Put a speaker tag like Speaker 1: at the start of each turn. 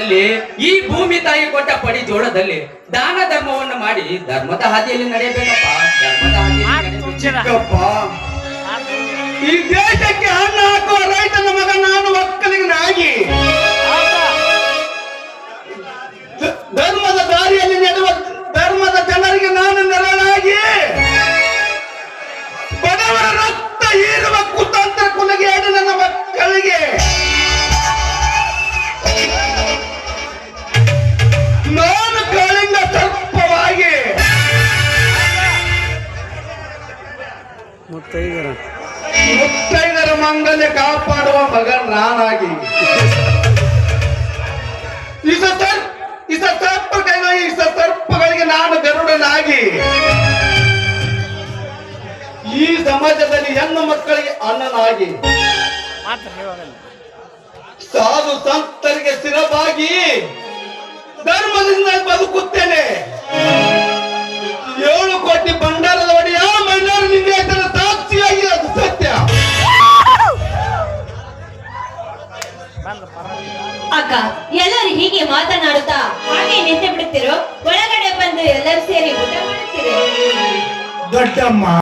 Speaker 1: ಇಲ್ಲಿ ಈ ಭೂಮಿ ತಾಯಿ ಕೊಟ್ಟ ಪಡಿ ಜೋಳದಲ್ಲಿ ದಾನ ಧರ್ಮವನ್ನು ಮಾಡಿ ಧರ್ಮದ ಹಾದಿಯಲ್ಲಿ ನಡೆಯಬೇಕಪ್ಪ. ಧರ್ಮದ ಹಾದಿಯಲ್ಲಿ
Speaker 2: ಚಿಕ್ಕಪ್ಪ, ಈ ದೇಶಕ್ಕೆ ಅನ್ನ ಹಾಕುವ ರೈತನ ಮಗ ನಾನು ಒಕ್ಕಲಿಗನಾಗಿ ಧರ್ಮದ ದಾರಿಯಲ್ಲಿ ನಡೆಯುವ ಧರ್ಮದ ಜನರಿಗೆ ನಾನು ನೆರಳಾಗಿ ಬಡವರ ರಕ್ತ ಹೀರುವ ಕುತಂತ್ರ ಕುಲಗೇಡು ನನ್ನ ಮಕ್ಕಳಿಗೆ ನಾನು ಕಾಳಿಂಗ ಸರ್ಪವಾಗಿ ಮುತ್ತೈದರ ಮಂಗಲ್ಯ ಕಾಪಾಡುವ ಮಗ ನಾನಾಗಿ ಸರ್ಪಗಳಿಗೆ ನಾನು ಗರುಡನಾಗಿ ಈ ಸಮಾಜದಲ್ಲಿ ಹೆಣ್ಣು ಮಕ್ಕಳಿಗೆ ಅಣ್ಣನಾಗಿ ಸಾಧು ಸಂತರಿಗೆ ಸ್ಥಿರವಾಗಿ ಧರ್ಮದಿಂದ ಬದುಕುತ್ತೇನೆ. 7 ಕೋಟಿ ಭಂಡಾರದ ಒಡೆಯ ಮೈಲಾರ ಲಿಂಗಾಯತರ ಸಾಕ್ಷಿಯಾಗಿ ಅದು ಸತ್ಯ.
Speaker 3: ಅಕ್ಕ, ಎಲ್ಲರೂ ಹೀಗೆ ಮಾತನಾಡುತ್ತಾ ಹಾಗೆ ನಿಂತು ಬಿಡುತ್ತಿರೋ, ಒಳಗಡೆ ಬಂದು ಎಲ್ಲರೂ ಸೇರಿ ಊಟ ಮಾಡುತ್ತೀರಿ.
Speaker 2: ದೊಡ್ಡಮ್ಮ